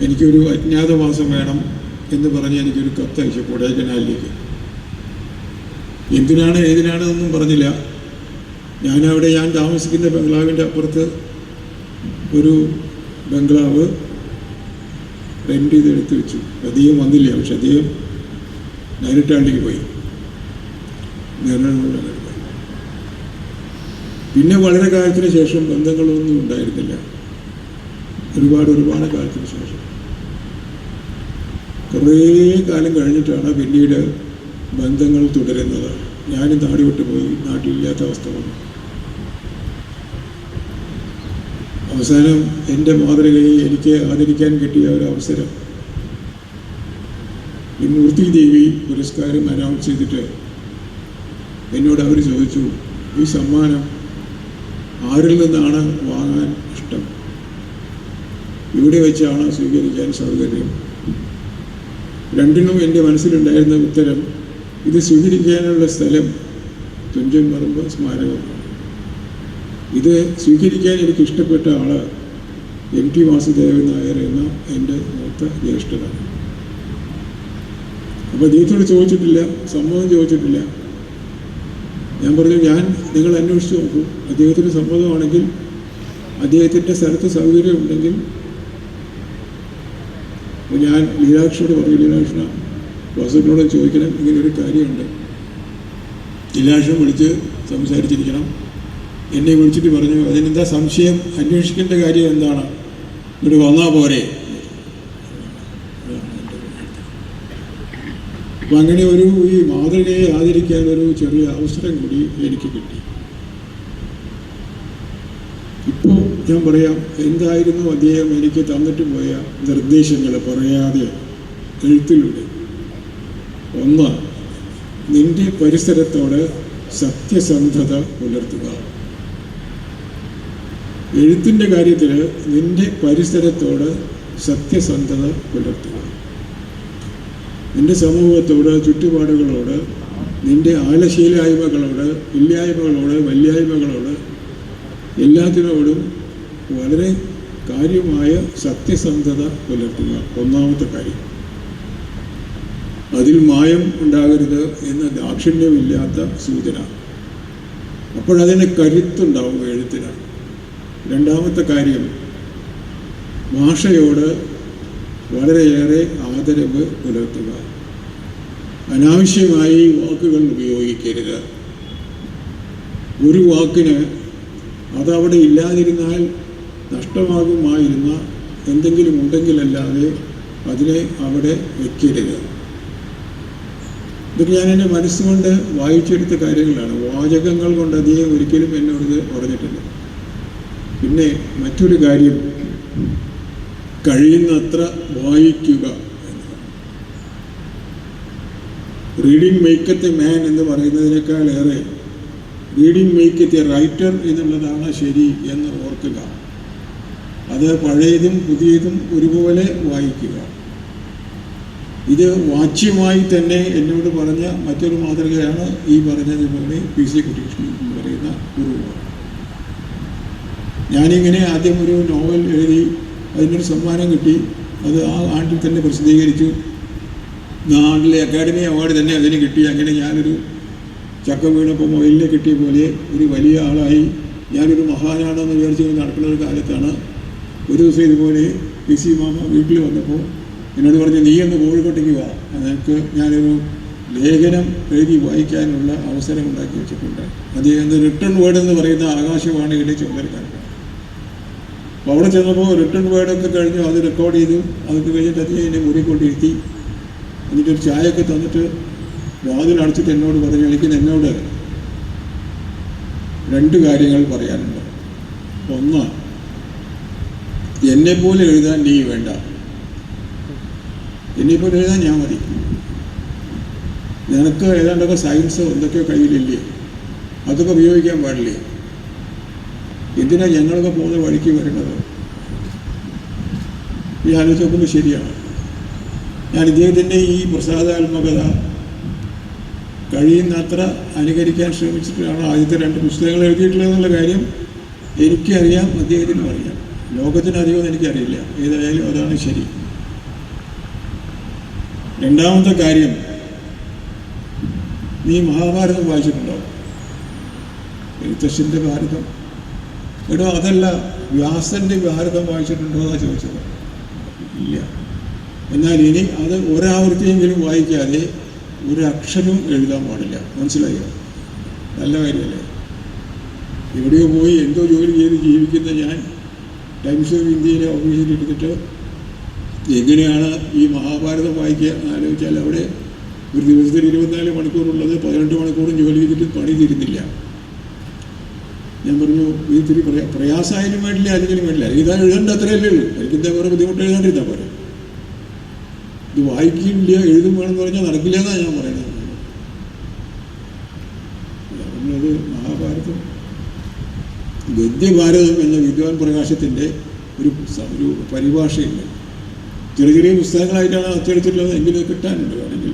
എനിക്കൊരു അജ്ഞാതവാസം വേണം എന്ന് പറഞ്ഞ് എനിക്കൊരു കത്തയച്ചു കൊടൈക്കനാലിലേക്ക്. എന്തിനാണ് ഏതിനാണെന്നൊന്നും പറഞ്ഞില്ല. ഞാൻ താമസിക്കുന്ന ബംഗ്ലാവിൻ്റെ അപ്പുറത്ത് ഒരു ബംഗ്ലാവ് റെൻ്റ് ചെയ്തെടുത്ത് വെച്ചു. അധികം വന്നില്ല, പക്ഷെ അദ്ദേഹം നൈനിറ്റാളിലേക്ക് പോയി. പിന്നെ വളരെ കാലത്തിന് ശേഷം ബന്ധങ്ങളൊന്നും ഉണ്ടായിരുന്നില്ല. ഒരുപാട് കാലത്തിന് ശേഷം, കുറേ കാലം കഴിഞ്ഞിട്ടാണ് പിന്നീട് ബന്ധങ്ങൾ തുടരുന്നത്. ഞാനും നാട് വിട്ടു പോയി, നാട്ടിലില്ലാത്ത അവസ്ഥ വന്നു. അവസാനം എൻ്റെ മാതൃകയെ എനിക്ക് ആദരിക്കാൻ കിട്ടിയ ഒരു അവസരം, ഈ മൂർത്തി ദേവി പുരസ്കാരം അനൗൺസ് ചെയ്തിട്ട് എന്നോട് അവർ ചോദിച്ചു, ഈ സമ്മാനം ആരിൽ നിന്നാണ് വാങ്ങാൻ ഇഷ്ടം, ഇവിടെ വെച്ചാണ് സ്വീകരിക്കാൻ സൗകര്യം? രണ്ടിനും എൻ്റെ മനസ്സിലുണ്ടായിരുന്ന ഉത്തരം, ഇത് സ്വീകരിക്കാനുള്ള സ്ഥലം തുഞ്ചൻ പറമ്പ് സ്മാരകമാണ്. ഇത് സ്വീകരിക്കാൻ എനിക്ക് ഇഷ്ടപ്പെട്ട ആൾ MT വാസുദേവൻ നായർ എന്ന എൻ്റെ മൂത്ത ജ്യേഷ്ഠനാണ്. അപ്പോൾ അദ്ദേഹത്തോട് ചോദിച്ചിട്ടില്ല, സമ്മതം ചോദിച്ചിട്ടില്ല. ഞാൻ പറഞ്ഞു, നിങ്ങൾ അന്വേഷിച്ച് നോക്കൂ, അദ്ദേഹത്തിന് സമ്മതമാണെങ്കിൽ, അദ്ദേഹത്തിൻ്റെ സ്ഥലത്ത് സൗകര്യം ഉണ്ടെങ്കിൽ. അപ്പോൾ ഞാൻ ലീലാക്ഷനോട് പറഞ്ഞു, ലീലാക്ഷ വാസുവിനോട് ചോദിക്കണം, ഇങ്ങനെയൊരു കാര്യമുണ്ട്. ജില്ലാക്ഷം വിളിച്ച് സംസാരിച്ചിരിക്കണം. എന്നെ വിളിച്ചിട്ട് പറഞ്ഞു, അതിനെന്താ സംശയം, അന്വേഷിക്കേണ്ട കാര്യം എന്താണ്, എന്നിട്ട് വന്നാൽ പോരെ. അപ്പം അങ്ങനെ ഈ മാതൃകയെ ആദരിക്കാൻ ഒരു ചെറിയ അവസരം കൂടി എനിക്ക് കിട്ടി. ഇപ്പോൾ ഞാൻ പറയാം, എന്തായിരുന്നു അദ്ദേഹം എനിക്ക് തന്നിട്ട് പോയ നിർദ്ദേശങ്ങൾ പറയാതെ എഴുത്തിലൂടെ. ഒന്ന്, നിന്റെ പരിസരത്തോട് സത്യസന്ധത പുലർത്തുക. എഴുത്തിൻ്റെ കാര്യത്തിൽ നിന്റെ പരിസരത്തോട് സത്യസന്ധത പുലർത്തുക. നിന്റെ സമൂഹത്തോട്, ചുറ്റുപാടുകളോട്, നിന്റെ ആലശീലായ്മകളോട്, ഇല്ലായ്മകളോട്, വല്യായ്മകളോട്, എല്ലാത്തിനോടും വളരെ കാര്യമായ സത്യസന്ധത പുലർത്തുക. ഒന്നാമത്തെ കാര്യം. അതിൽ മായം ഉണ്ടാകരുത് എന്ന ദാക്ഷിണ്യമില്ലാത്ത സൂചന. അപ്പോഴതിന് കരുത്തുണ്ടാവും എഴുത്തിന്. രണ്ടാമത്തെ കാര്യം, ഭാഷയോട് വളരെയേറെ ആദരവ് പുലർത്തുക. അനാവശ്യമായി വാക്കുകൾ ഉപയോഗിക്കരുത്. ഒരു വാക്കിന് അതവിടെ ഇല്ലാതിരുന്നാൽ നഷ്ടമാകുമായിരുന്ന എന്തെങ്കിലും ഉണ്ടെങ്കിലല്ലാതെ അതിനെ അവിടെ വയ്ക്കരുത്. ഇതൊക്കെ ഞാൻ എൻ്റെ മനസ്സുകൊണ്ട് വായിച്ചെടുത്ത കാര്യങ്ങളാണ്. വാചകങ്ങൾ കൊണ്ട് അധികം ഒരിക്കലും എന്നോട് പറഞ്ഞിട്ടില്ല. പിന്നെ മറ്റൊരു കാര്യം, കഴിയുന്നത്ര വായിക്കുക എന്നതാണ്. റീഡിങ് മേക്കത്ത് എ മാൻ എന്ന് പറയുന്നതിനേക്കാളേറെ റീഡിങ് മേക്കത്ത് എ റൈറ്റർ എന്നുള്ളതാണ് ശരി എന്ന് ഓർക്കുക. അത് പഴയതും പുതിയതും ഒരുപോലെ വായിക്കുക. ഇത് വാച്യമായി തന്നെ എന്നോട് പറഞ്ഞ മറ്റൊരു മാതൃകയാണ് ഈ പറഞ്ഞതുപോലെ PC കുട്ടികൃഷ്ണൻ എന്ന് പറയുന്ന ഗുരു. ഞാനിങ്ങനെ ആദ്യം ഒരു നോവൽ എഴുതി, അതിനൊരു സമ്മാനം കിട്ടി. അത് ആ ആണ്ടിൽ തന്നെ പ്രസിദ്ധീകരിച്ചു. ആ ആണ്ടിലെ അക്കാഡമി അവാർഡ് തന്നെ അതിന് കിട്ടി. അങ്ങനെ ഞാനൊരു ചക്ക വീണപ്പോൾ മൊയിലിനെ കിട്ടിയ പോലെ ഒരു വലിയ ആളായി. ഞാനൊരു മഹാനാണെന്ന് വിചാരിച്ച് നടക്കുന്ന ഒരു കാലത്താണ് ഒരു ദിവസം ഇതുപോലെ PC മാമ വീട്ടിൽ വന്നപ്പോൾ എന്നോട് പറഞ്ഞു, നീ ഒന്ന് കോഴിക്കോട്ടേക്ക് വാ, നിനക്ക് ഞാനൊരു ലേഖനം എഴുതി വായിക്കാനുള്ള അവസരം ഉണ്ടാക്കി വെച്ചിട്ടുണ്ട്. അദ്ദേഹം റിട്ടേൺ വേർഡ് എന്ന് പറയുന്ന ആകാശവാണിയുടെ ചുമതലക്കാരനാണ്. അപ്പോൾ അവിടെ ചെന്നപ്പോൾ റിട്ടേൺ വേർഡൊക്കെ കഴിഞ്ഞു, അത് റെക്കോർഡ് ചെയ്തു. അതൊക്കെ കഴിഞ്ഞിട്ട് അദ്ദേഹം എന്നെ മുറി കൊണ്ടിരുത്തി. എന്നിട്ടൊരു ചായയൊക്കെ തന്നിട്ട് വാതിലടച്ചിട്ട് എന്നോട് പറഞ്ഞു, എനിക്ക് എന്നോട് 2 കാര്യങ്ങൾ പറയാനുണ്ട്. ഒന്ന്, എന്നെപ്പോലെ എഴുതാൻ നീ വേണ്ട, എന്നെപ്പോലെ എഴുതാൻ ഞാൻ മതി. നിനക്ക് ഏതാണ്ടൊക്കെ സയൻസോ എന്തൊക്കെയോ കയ്യിലില്ലേ, അതൊക്കെ ഉപയോഗിക്കാൻ പാടില്ലേ, എന്തിനാ ഞങ്ങളൊക്കെ പോകുന്ന വഴിക്ക് വരുന്നത്? ഈ ആലോചിച്ച് നോക്കുമ്പോൾ ശരിയാണ്. ഞാൻ ഇദ്ദേഹത്തിൻ്റെ ഈ പ്രസാദാത്മകത കഴിയുന്നത്ര അനുകരിക്കാൻ ശ്രമിച്ചിട്ടാണ് ആദ്യത്തെ 2 പുസ്തകങ്ങൾ എഴുതിയിട്ടുള്ളതെന്നുള്ള കാര്യം എനിക്കറിയാം, അദ്ദേഹത്തിനും അറിയാം. ലോകത്തിനറിയുമെന്ന് എനിക്കറിയില്ല. ഏതായാലും അതാണ് ശരി. രണ്ടാമത്തെ കാര്യം, നീ മഹാഭാരതം വായിച്ചിട്ടുണ്ടോ? എഴുത്തച്ഛൻ്റെ ഭാരതം. എടോ, അതല്ല, വ്യാസൻ്റെ ഭാരതം വായിച്ചിട്ടുണ്ടോ എന്നാണ് ചോദിച്ചത്. ഇല്ല. എന്നാൽ ഇനി അത് ഒരാവർത്തിയെങ്കിലും വായിക്കാതെ ഒരു അക്ഷരവും എഴുതാൻ പാടില്ല. മനസ്സിലായോ? നല്ല കാര്യമല്ലേ? എവിടെയോ പോയി എന്തോ ജോലി ചെയ്ത് ജീവിക്കുന്ന ഞാൻ ടൈംസ് ഓഫ് ഇന്ത്യയിലെ ഓഫീസിൽ എടുത്തിട്ട് എങ്ങനെയാണ് ഈ മഹാഭാരതം വായിക്കുക ആലോചിച്ചാൽ അവിടെ ഒരു ദിവസത്തിൽ 24 മണിക്കൂറുള്ളത് 18 മണിക്കൂറും ജോലി ചെയ്തിട്ട് പണി തീരുന്നില്ല. ഞാൻ പറഞ്ഞു, ഇത്തിരി പ്രയാസമായാലും വേണ്ടില്ല, ആരെങ്കിലും വേണ്ടില്ല, എഴുതേണ്ട അത്രയല്ലേ ഉള്ളൂ. എനിക്കെന്താ വേറെ ബുദ്ധിമുട്ട് എഴുതാണ്ടിരുന്നാൽ പോരെ. ഇത് വായിക്കില്ല, എഴുതും വേണമെന്ന് പറഞ്ഞാൽ നടക്കില്ല എന്നാണ് ഞാൻ പറയുന്നത്. പറഞ്ഞത് മഹാഭാരതം ഗദ്യഭാരതം എന്ന വിദ്വാൻ പ്രകാശത്തിൻ്റെ ഒരു പരിഭാഷയുണ്ട്. ചെറിയ ചെറിയ പുസ്തകങ്ങളായിട്ടാണ് അച്ചടിച്ചിട്ടുള്ളത്, എങ്കിലും കിട്ടാനുണ്ട് വേണമെങ്കിൽ.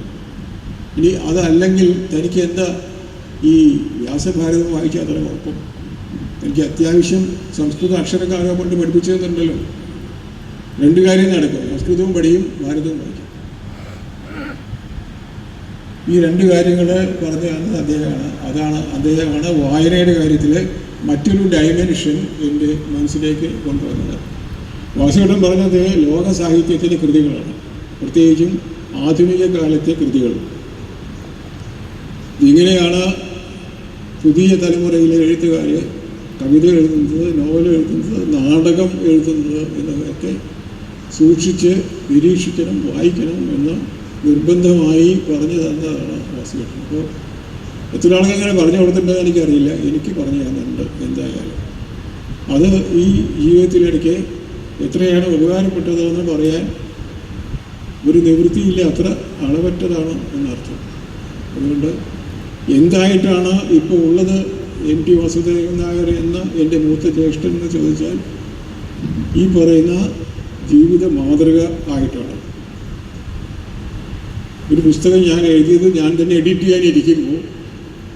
ഇനി അതല്ലെങ്കിൽ തനിക്ക് എന്താ ഈ വ്യാസഭാരതം വായിച്ചാൽ അത്ര കുഴപ്പം? എനിക്ക് അത്യാവശ്യം സംസ്കൃത അക്ഷരക്കാരെ കൊണ്ട് പഠിപ്പിച്ചു തന്നിട്ടുണ്ടല്ലോ. 2 കാര്യം നടക്കും, സംസ്കൃതവും പഠിയും ഭാരതവും പഠിക്കും. ഈ 2 കാര്യങ്ങൾ പറഞ്ഞതാണ് അദ്ദേഹമാണ് വായനയുടെ കാര്യത്തിൽ മറ്റൊരു ഡയമെൻഷൻ എൻ്റെ മനസ്സിലേക്ക് കൊണ്ടുവന്നത്. വാസുദേവൻ പറഞ്ഞത് ലോക സാഹിത്യത്തിലെ കൃതികളാണ്, പ്രത്യേകിച്ചും ആധുനിക കാലത്തെ കൃതികൾ. ഇങ്ങനെയാണ് പുതിയ തലമുറയിലെ എഴുത്തുകാർ കവിത എഴുതുന്നത്, നോവൽ എഴുതുന്നത്, നാടകം എഴുതുന്നത് എന്നതൊക്കെ സൂക്ഷിച്ച് നിരീക്ഷിക്കണം, വായിക്കണം എന്ന് നിർബന്ധമായി പറഞ്ഞു തന്നതാണ് വാസുകേട്ടൻ. അപ്പോൾ എത്ര ആൾക്ക് അങ്ങനെ പറഞ്ഞു കൊടുത്തിട്ടുണ്ടെന്ന് എനിക്കറിയില്ല, എനിക്ക് പറഞ്ഞു തന്നിട്ടുണ്ട്. എന്തായാലും അത് ഈ ജീവിതത്തിലിടയ്ക്ക് എത്രയാണ് ഉപകാരപ്പെട്ടതെന്ന് പറയാൻ ഒരു നിവൃത്തിയില്ല, അത്ര അളവറ്റതാണ് എന്നർത്ഥം. അതുകൊണ്ട് എന്തായിട്ടാണ് ഇപ്പോൾ ഉള്ളത് MT വാസുദേവൻ നായർ എന്ന എൻ്റെ മൂത്ത ജ്യേഷ്ഠൻ എന്ന് ചോദിച്ചാൽ ഈ പറയുന്ന ജീവിത മാതൃക ആയിട്ടാണ്. ഒരു പുസ്തകം ഞാൻ എഴുതിയത് ഞാൻ തന്നെ എഡിറ്റ് ചെയ്യാനിരിക്കുമ്പോൾ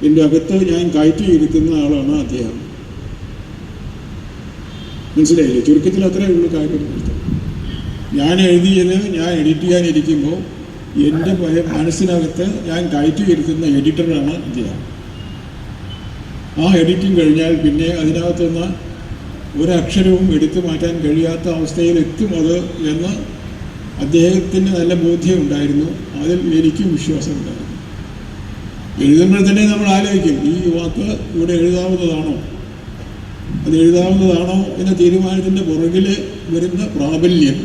എൻ്റെ അകത്ത് ഞാൻ കയറ്റിയിരുത്തുന്ന ആളാണ് അദ്ദേഹം. മനസ്സിലായില്ലേ? ചുരുക്കത്തിൽ അത്രയേ ഉള്ളൂ കാര്യം. ഞാൻ എഴുതിയത് ഞാൻ എഡിറ്റ് ചെയ്യാനിരിക്കുമ്പോൾ എൻ്റെ മനസ്സിനകത്ത് ഞാൻ കയറ്റിയിരുത്തുന്ന എഡിറ്ററാണ് അദ്ദേഹം. ആ എഡിറ്റിംഗ് കഴിഞ്ഞാൽ പിന്നെ അതിനകത്തുനിന്ന് ഒരക്ഷരവും എടുത്തു മാറ്റാൻ കഴിയാത്ത അവസ്ഥയിലെത്തും അത് എന്ന് അദ്ദേഹത്തിന് നല്ല ബോധ്യമുണ്ടായിരുന്നു. അതിൽ എനിക്കും വിശ്വാസമുണ്ടായിരുന്നു. എഴുതുമ്പോൾ തന്നെ നമ്മൾ ആലോചിക്കും, ഈ വാക്ക് ഇവിടെ എഴുതാവുന്നതാണോ, അത് എഴുതാവുന്നതാണോ എന്ന തീരുമാനത്തിൻ്റെ പുറകിൽ വരുന്ന പ്രാബല്യം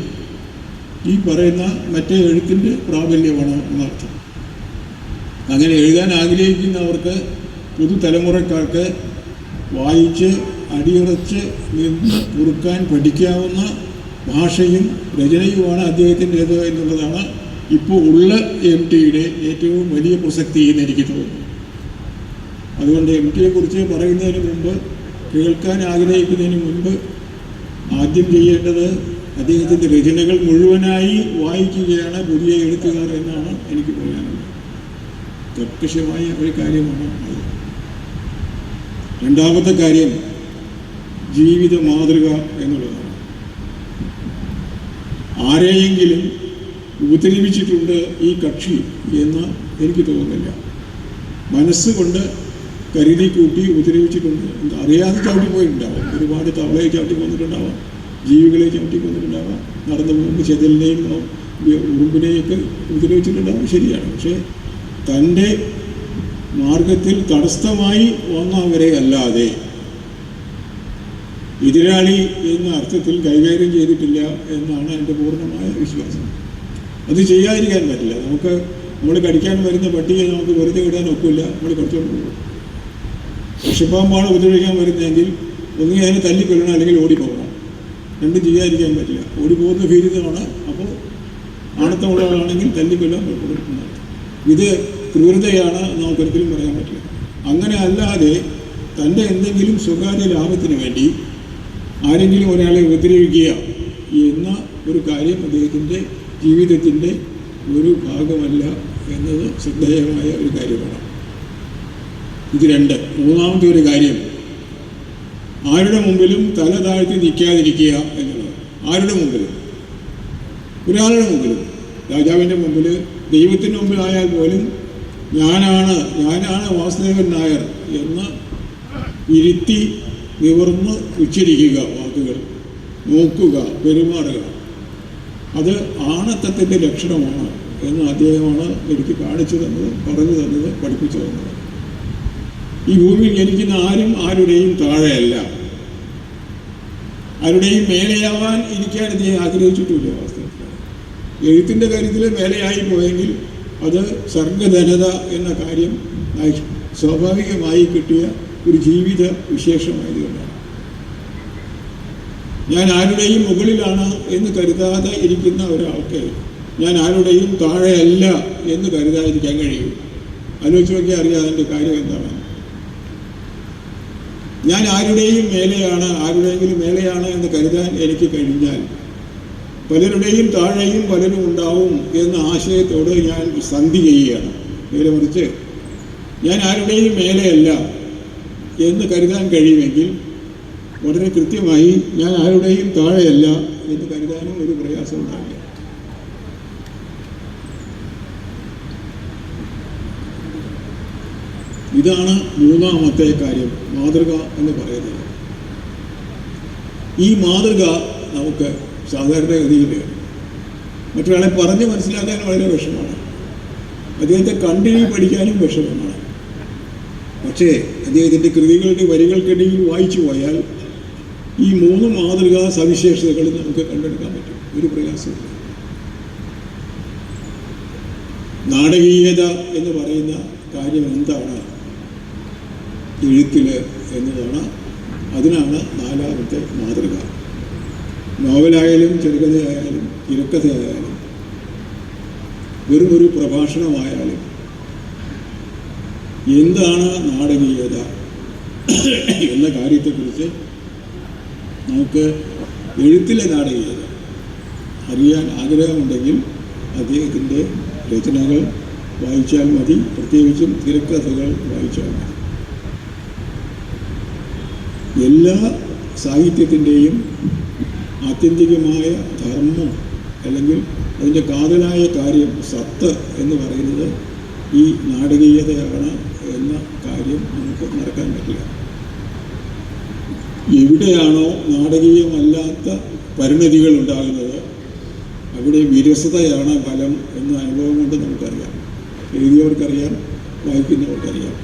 ഈ പറയുന്ന മറ്റേ എഴുത്തിൻ്റെ പ്രാബല്യമാണ് എന്നർത്ഥം. അങ്ങനെ എഴുതാൻ ആഗ്രഹിക്കുന്നവർക്ക്, പുതുതലമുറക്കാർക്ക് വായിച്ച് അടിയുറച്ച് നിന്ന് കുറുക്കാൻ പഠിക്കാവുന്ന ഭാഷയും രചനയുമാണ് അദ്ദേഹത്തിൻ്റേത് എന്നുള്ളതാണ് ഇപ്പോൾ ഉള്ള MTയുടെ ഏറ്റവും വലിയ പ്രസക്തി എന്ന് എനിക്ക് തോന്നുന്നു. അതുകൊണ്ട് MTയെക്കുറിച്ച് പറയുന്നതിന് മുമ്പ്, കേൾക്കാൻ ആഗ്രഹിക്കുന്നതിന് മുൻപ് ആദ്യം ചെയ്യേണ്ടത് അദ്ദേഹത്തിൻ്റെ രചനകൾ മുഴുവനായി വായിക്കുകയാണ് പുതിയ എഴുത്തുകാർ എന്നാണ് എനിക്ക് പറയാനുള്ളത്. കർക്കശമായ ഒരു കാര്യമാണ് അത്. രണ്ടാമത്തെ കാര്യം ജീവിത മാതൃക എന്നുള്ളതാണ്. ആരെയെങ്കിലും ഉപദ്രവിച്ചിട്ടുണ്ട് ഈ കക്ഷി എന്ന് എനിക്ക് തോന്നുന്നില്ല. മനസ്സുകൊണ്ട് കരുതി കൂട്ടി ഉപദ്രവിച്ചിട്ടുണ്ട്. അറിയാതെ ചവിട്ടി പോയിട്ടുണ്ടാവാം, ഒരുപാട് തവളയെ ചവിട്ടി കൊന്നിട്ടുണ്ടാവാം, ജീവികളെ ചവിട്ടി കൊന്നിട്ടുണ്ടാവാം, നടന്നു പോകുമ്പോൾ ചെതലിനെയും ഉറുമ്പിനെയൊക്കെ ഉപദ്രവിച്ചിട്ടുണ്ടാവും, ശരിയാണ്. പക്ഷേ തൻ്റെ മാർഗത്തിൽ തടസ്സമായി വന്നവരെ അല്ലാതെ എതിരാളി എന്ന അർത്ഥത്തിൽ കൈകാര്യം ചെയ്തിട്ടില്ല എന്നാണ് എൻ്റെ പൂർണ്ണമായ വിശ്വാസം. അത് ചെയ്യാതിരിക്കാൻ പറ്റില്ല. നമ്മൾ കടിക്കാൻ വരുന്ന പട്ടിയെ നമുക്ക് വെറുതെ വിടാൻ ഒക്കില്ല, നമ്മൾ കടിച്ചോണ്ട് പോകും. വിഷപ്പാമ്പാണ് ഉപദ്രവിക്കാൻ വരുന്നതെങ്കിൽ ഒന്നുകിൽ അതിനെ തല്ലിക്കൊല്ലണം, അല്ലെങ്കിൽ ഓടിപ്പോകണം. രണ്ടും ചെയ്യാതിരിക്കാൻ പറ്റില്ല. ഓടിപ്പോകുന്ന ഭീരുതമാണ്. അപ്പോൾ ആണത്തമുള്ളവരാണെങ്കിൽ തല്ലിക്കൊല്ലാൻ കൊടുക്കുന്നത്. ഇത് ക്രൂരതയാണ് നമുക്കൊരിക്കലും പറയാൻ പറ്റില്ല. അങ്ങനെ അല്ലാതെ തൻ്റെ എന്തെങ്കിലും സ്വകാര്യ ലാഭത്തിന് വേണ്ടി ആരെങ്കിലും ഒരാളെ ഉപദ്രവിക്കുക എന്ന ഒരു കാര്യം അദ്ദേഹത്തിൻ്റെ ജീവിതത്തിൻ്റെ ഒരു ഭാഗമല്ല എന്നത് ശ്രദ്ധേയമായ ഒരു കാര്യമാണ്. ഇത് രണ്ട്. മൂന്നാമത്തെ ഒരു കാര്യം, ആരുടെ മുമ്പിലും തല താഴ്ത്തി നിൽക്കാതിരിക്കുക എന്നുള്ളത്. ആരുടെ മുമ്പിലും, ഒരാളുടെ മുമ്പിലും, രാജാവിൻ്റെ മുമ്പിൽ, ദൈവത്തിൻ്റെ മുമ്പിലായാൽ പോലും ഞാനാണ് വാസുദേവൻ നായർ എന്ന് ഇരുത്തി നിവർന്ന് ഉച്ചരിക്കുക, വാക്കുകൾ നോക്കുക, പെരുമാറുക. അത് ആണത്തത്തിൻ്റെ ലക്ഷണമാണ് എന്ന് അദ്ദേഹമാണ് എനിക്ക് കാണിച്ചു തന്നത്, പറഞ്ഞു തന്നത്, പഠിപ്പിച്ചു തന്നത്. ഈ ഭൂമിയിൽ ജനിക്കുന്ന ആരും ആരുടെയും താഴെയല്ല, ആരുടെയും മേലെയാവാൻ ഇരിക്കാൻ അദ്ദേഹം ആഗ്രഹിച്ചിട്ടില്ല. വാസ്തവത്തിൽ എഴുത്തിൻ്റെ കാര്യത്തിൽ മേലെയായി പോയെങ്കിൽ അത് സർഗധനത എന്ന കാര്യം സ്വാഭാവികമായി കിട്ടിയ ഒരു ജീവിത വിശേഷമായതുകൊണ്ടാണ്. ഞാൻ ആരുടെയും മുകളിലാണ് എന്ന് കരുതാതെ ഇരിക്കുന്ന ഒരാൾക്ക് ഞാൻ ആരുടെയും താഴെയല്ല എന്ന് കരുതാതിരിക്കാൻ കഴിയും. ആലോചിച്ച് നോക്കിയാൽ അറിയാം അതിൻ്റെ കാര്യം എന്താണ്. ഞാൻ ആരുടെയും മേലെയാണ്, ആരുടെയെങ്കിലും മേലെയാണ് എന്ന് കരുതാൻ എനിക്ക് കഴിഞ്ഞാൽ പലരുടെയും താഴെയും പലരും ഉണ്ടാവും എന്ന ആശയത്തോട് ഞാൻ സന്ധി ചെയ്യുകയാണ്. നേരെ മറിച്ച് ഞാൻ ആരുടെയും മേലെയല്ല എന്ന് കരുതാൻ കഴിയുമെങ്കിൽ വളരെ കൃത്യമായി ഞാൻ ആരുടെയും താഴെയല്ല എന്ന് കരുതാനും ഒരു പ്രയാസം ഉണ്ടാവില്ല. ഇതാണ് മൂന്നാമത്തെ കാര്യം, മാതൃക എന്ന് പറയുന്നത്. ഈ മാതൃക നമുക്ക് സാധാരണഗതിയിൽ മറ്റൊരാളെ പറഞ്ഞ് മനസ്സിലാക്കാൻ വളരെ വിഷമമാണ്. അദ്ദേഹത്തെ കണ്ടിനി പഠിക്കാനും വിഷമമാണ്. പക്ഷേ അദ്ദേഹത്തിൻ്റെ കൃതികളുടെ വരികൾക്കിടയിൽ വായിച്ചു പോയാൽ ഈ 3 മാതൃകാ സവിശേഷതകൾ നമുക്ക് കണ്ടെടുക്കാൻ പറ്റും. ഒരു പ്രയാസമില്ല. നാടകീയത എന്ന് പറയുന്ന കാര്യം എന്താണ് എഴുത്തിൽ എന്നതാണ്. അതിനാണ് 4ാമത്തെ മാതൃക. നോവലായാലും ചെറുകഥയായാലും തിരക്കഥയായാലും വെറും ഒരു പ്രഭാഷണമായാലും എന്താണ് നാടകീയത എന്ന കാര്യത്തെക്കുറിച്ച് നമുക്ക് എഴുത്തിലെ നാടകീയത അറിയാൻ ആഗ്രഹമുണ്ടെങ്കിൽ അദ്ദേഹത്തിൻ്റെ രചനകൾ വായിച്ചാൽ മതി. പ്രത്യേകിച്ചും തിരക്കഥകൾ വായിച്ചാൽ മതി. എല്ലാ സാഹിത്യത്തിൻ്റെയും ആത്യന്തികമായ ധർമ്മം അല്ലെങ്കിൽ അതിൻ്റെ കാതലായ കാര്യം സത്ത് എന്ന് പറയുന്നത് ഈ നാടകീയതയാണ് എന്ന കാര്യം നമുക്ക് മറക്കാൻ പറ്റില്ല. എവിടെയാണോ നാടകീയമല്ലാത്ത പരിണതികൾ ഉണ്ടാകുന്നത് അവിടെ വിരസതയാണ് ഫലം എന്ന അനുഭവം കൊണ്ട് നമുക്കറിയാം. എഴുതിയവർക്കറിയാം, വായിക്കുന്നവർക്കറിയാം.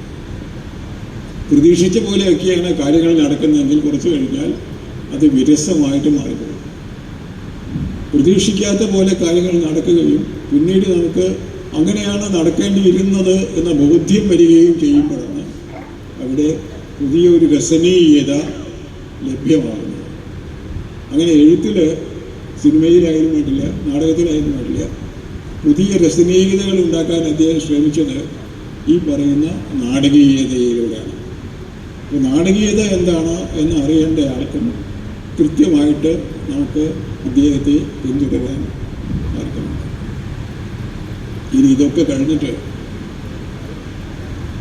പ്രതീക്ഷിച്ച പോലെയൊക്കെയാണ് കാര്യങ്ങൾ നടക്കുന്നതെങ്കിൽ കുറച്ച് കഴിഞ്ഞാൽ അത് വിരസമായിട്ട് മാറിപ്പോകും. പ്രതീക്ഷിക്കാത്ത പോലെ കാര്യങ്ങൾ നടക്കുകയും പിന്നീട് നമുക്ക് അങ്ങനെയാണ് നടക്കേണ്ടിയിരുന്നത് എന്ന ബോധ്യം വരികയും ചെയ്യുമ്പോഴാണ് അവിടെ പുതിയൊരു രസനീയത ലഭ്യമാകുന്നത്. അങ്ങനെ എഴുത്തിൽ, സിനിമയിലായാലും വേണ്ടില്ല, നാടകത്തിലായാലും വേണ്ടില്ല, പുതിയ രസനീയതകൾ ഉണ്ടാക്കാൻ അദ്ദേഹം ശ്രമിച്ചത് ഈ പറയുന്ന നാടകീയതയിലൂടെയാണ്. അപ്പോൾ നാടകീയത എന്താണ് എന്ന് അറിയേണ്ട ആൾക്കും കൃത്യമായിട്ട് നമുക്ക് ഇദ്ദേഹത്തെ പിന്തുടരാൻ മാർഗമുണ്ട്. ഇനി ഇതൊക്കെ കഴിഞ്ഞിട്ട്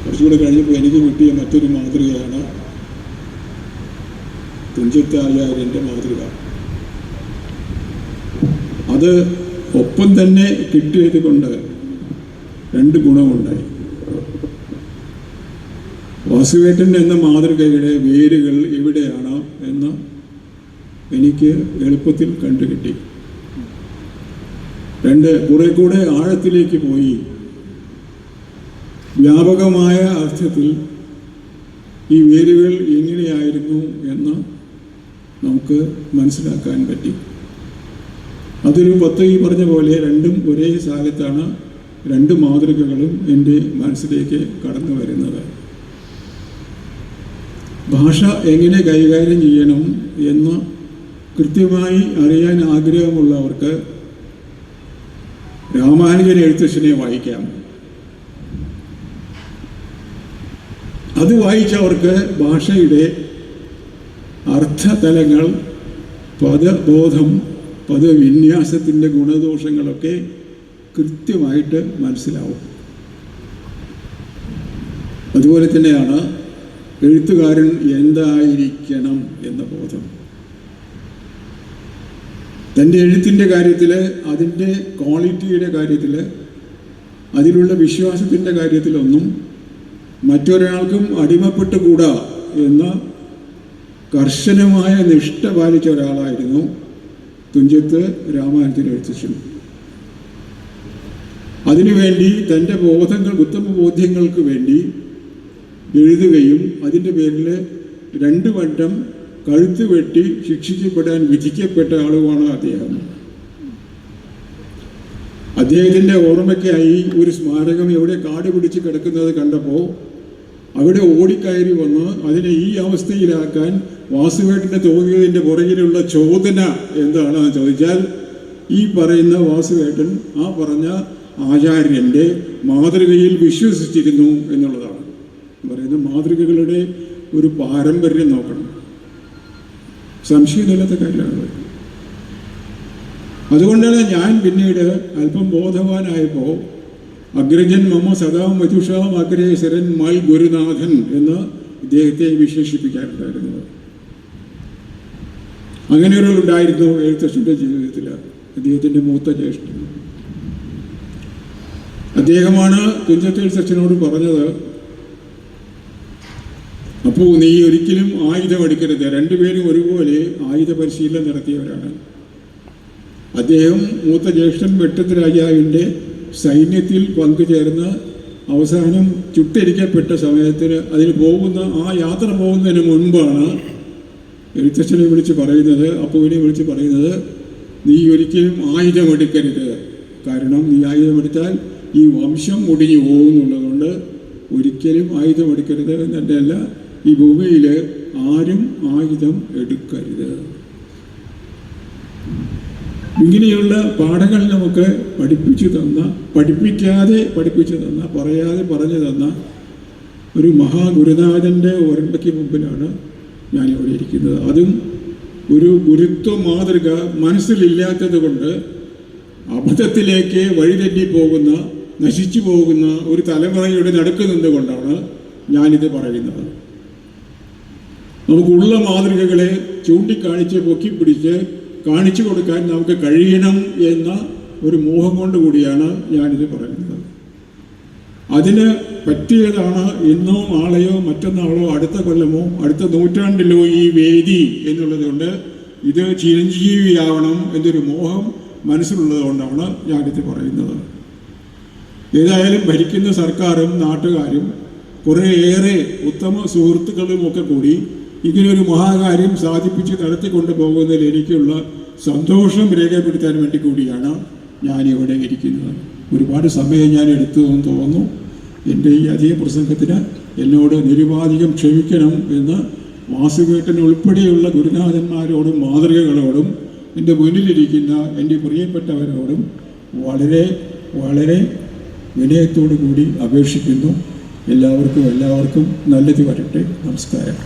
കുറച്ചുകൂടെ കഴിഞ്ഞപ്പോൾ എനിക്ക് കിട്ടിയ മറ്റൊരു മാതൃകയാണ് തുഞ്ചത്താചാര്യൻ്റെ മാതൃക. അത് ഒപ്പം തന്നെ കിട്ടിയത് കൊണ്ട് 2 ഗുണമുണ്ടായി. വാസുവേട്ടൻ എന്ന മാതൃകയുടെ വേരുകൾ എവിടെയാണ് എന്ന് എനിക്ക് എളുപ്പത്തിൽ കണ്ടുകിട്ടി. 2, കുറെ കൂടെ ആഴത്തിലേക്ക് പോയി വ്യാപകമായ അർത്ഥത്തിൽ ഈ വേരുകൾ എങ്ങനെയായിരുന്നു എന്ന് നമുക്ക് മനസ്സിലാക്കാൻ പറ്റി. അതൊരു 10 ഈ പറഞ്ഞ പോലെ 2ഉം ഒരേ കാലത്താണ് 2 മാതൃകകളും എൻ്റെ മനസ്സിലേക്ക് കടന്നു വരുന്നത്. ഭാഷ എങ്ങനെ കൈകാര്യം ചെയ്യണം എന്ന് കൃത്യമായി അറിയാൻ ആഗ്രഹമുള്ളവർക്ക് രാമാനുജൻ എഴുത്തച്ഛനെ വായിക്കാം. അത് വായിച്ചവർക്ക് ഭാഷയുടെ അർത്ഥതലങ്ങൾ, പദബോധം, പദവിന്യാസത്തിൻ്റെ ഗുണദോഷങ്ങളൊക്കെ കൃത്യമായിട്ട് മനസ്സിലാവും. അതുപോലെ തന്നെയാണ് എഴുത്തുകാരൻ എന്തായിരിക്കണം എന്ന ബോധം. തൻ്റെ എഴുത്തിൻ്റെ കാര്യത്തിൽ, അതിൻ്റെ ക്വാളിറ്റിയുടെ കാര്യത്തിൽ, അതിലുള്ള വിശ്വാസത്തിൻ്റെ കാര്യത്തിലൊന്നും മറ്റൊരാൾക്കും അടിമപ്പെട്ടുകൂടാ എന്ന കർശനമായ നിഷ്ഠ പാലിച്ച ഒരാളായിരുന്നു തുഞ്ചത്ത് രാമാനുജൻ എഴുത്തച്ഛൻ. അതിനുവേണ്ടി തൻ്റെ ബോധങ്ങൾ, ഉത്തമ ബോധ്യങ്ങൾക്ക് വേണ്ടി എഴുതുകയും അതിൻ്റെ പേരിൽ 2 വട്ടം കഴുത്ത് വെട്ടി ശിക്ഷിക്കപ്പെടാൻ വിധിക്കപ്പെട്ട ആളുമാണ് അദ്ദേഹം. അദ്ദേഹത്തിൻ്റെ ഓർമ്മയ്ക്കായി ഒരു സ്മാരകം എവിടെ കാട് പിടിച്ച് കിടക്കുന്നത് കണ്ടപ്പോൾ അവിടെ ഓടിക്കയറി വന്ന് അതിനെ ഈ അവസ്ഥയിലാക്കാൻ വാസുവേട്ടന് തോന്നിയതിൻ്റെ പുറകിലുള്ള ചോദന എന്താണെന്ന് ചോദിച്ചാൽ ഈ പറയുന്ന വാസുവേട്ടൻ ആ പറഞ്ഞ ആചാര്യൻ്റെ മാതൃകയിൽ വിശ്വസിച്ചിരുന്നു എന്നുള്ളതാണ്. പറയുന്ന മാതൃകകളുടെ ഒരു പാരമ്പര്യം നോക്കണം. സംശയമില്ലാത്ത കാര്യമാണ്. അതുകൊണ്ടാണ് ഞാൻ പിന്നീട് അല്പം ബോധവാനായപ്പോൾ അഗ്രജൻ മമ സദാ മധുഷാം അഗ്രേസരൻ മൽ ഗുരുനാഥൻ എന്ന് ഇദ്ദേഹത്തെ വിശേഷിപ്പിക്കാറുണ്ടായിരുന്നത്. അങ്ങനെ ഒരാളുണ്ടായിരുന്നു എഴുത്തച്ഛൻ്റെ ജീവിതത്തിൽ, അദ്ദേഹത്തിൻ്റെ മൂത്ത ജ്യേഷ്ഠൻ. അദ്ദേഹമാണ് തുഞ്ചത്ത് എഴുത്തച്ഛനോട് പറഞ്ഞത്, അപ്പോൾ നീ ഒരിക്കലും ആയുധം എടുക്കരുത്. 2 പേരും ഒരുപോലെ ആയുധ പരിശീലനം നടത്തിയവരാണ്. അദ്ദേഹം മൂത്ത ജ്യേഷ്ഠൻ വെട്ടത്ത് രാജാവിൻ്റെ സൈന്യത്തിൽ പങ്കുചേർന്ന് അവസാനം ചുട്ടരിക്കപ്പെട്ട സമയത്തിന് അതിന് പോകുന്ന ആ യാത്ര പോകുന്നതിന് മുൻപാണ് എഴുത്തച്ഛനെ വിളിച്ച് പറയുന്നത്, അപ്പുവിനെ വിളിച്ച് പറയുന്നത്, നീ ഒരിക്കലും ആയുധമെടുക്കരുത്, കാരണം നീ ആയുധമെടുത്താൽ ഈ വംശം ഒടിഞ്ഞു പോകുന്നുള്ളതുകൊണ്ട് ഒരിക്കലും ആയുധമെടുക്കരുത് എന്നല്ല, ഈ ഭൂമിയിൽ ആരും ആയുധം എടുക്കരുത്. ഇങ്ങനെയുള്ള പാഠങ്ങൾ നമുക്ക് പഠിപ്പിക്കാതെ പഠിപ്പിച്ചു തന്ന, പറയാതെ പറഞ്ഞു തന്ന ഒരു മഹാഗുരുനാഥൻ്റെ ഓർമ്മയ്ക്ക് മുമ്പിലാണ് ഞാനിവിടെ ഇരിക്കുന്നത്. അതും ഒരു ഗുരുത്വ മാതൃക മനസ്സിലില്ലാത്തത് കൊണ്ട് അബദ്ധത്തിലേക്ക് വഴിതെറ്റിപ്പോകുന്ന, നശിച്ചു പോകുന്ന ഒരു തലമുറയുടെ നടുക്ക് നിന്നുകൊണ്ടാണ് ഞാനിത് പറയുന്നത്. നമുക്കുള്ള മാതൃകകളെ ചൂണ്ടിക്കാണിച്ച് പൊക്കിപ്പിടിച്ച് കാണിച്ചു കൊടുക്കാൻ നമുക്ക് കഴിയണം എന്ന ഒരു മോഹം കൊണ്ട് കൂടിയാണ് ഞാനിത് പറയുന്നത്. അതിന് പറ്റിയതാണ് ഇന്നോ നാളെയോ മറ്റന്നാളോ അടുത്ത കൊല്ലമോ അടുത്ത നൂറ്റാണ്ടിലോ ഈ വേദി എന്നുള്ളത് കൊണ്ട് ഇത് ചിരഞ്ജീവിയാവണം എന്നൊരു മോഹം മനസ്സിലുള്ളത് കൊണ്ടാണ് ഞാനിത് പറയുന്നത്. ഏതായാലും ഭരിക്കുന്ന സർക്കാരും നാട്ടുകാരും കുറേയേറെ ഉത്തമ സുഹൃത്തുക്കളുമൊക്കെ കൂടി ഇങ്ങനൊരു മഹാകാര്യം സാധിപ്പിച്ച് നടത്തിക്കൊണ്ടു പോകുന്നതിൽ എനിക്കുള്ള സന്തോഷം രേഖപ്പെടുത്താൻ വേണ്ടി കൂടിയാണ് ഞാനിവിടെ ഇരിക്കുന്നത്. ഒരുപാട് സമയം ഞാൻ എടുത്തു എന്ന് തോന്നുന്നു. എൻ്റെ ഈ അധിക പ്രസംഗത്തിന് എന്നോട് നിരുപാധികം ക്ഷമിക്കണം എന്ന് വാസുവേട്ടൻ ഉൾപ്പെടെയുള്ള ഗുരുനാഥന്മാരോടും മാതൃകകളോടും എൻ്റെ മുന്നിലിരിക്കുന്ന എൻ്റെ പ്രിയപ്പെട്ടവരോടും വളരെ വളരെ വിനയത്തോടു കൂടി അപേക്ഷിക്കുന്നു. എല്ലാവർക്കും നല്ലത് വരട്ടെ. നമസ്കാരം.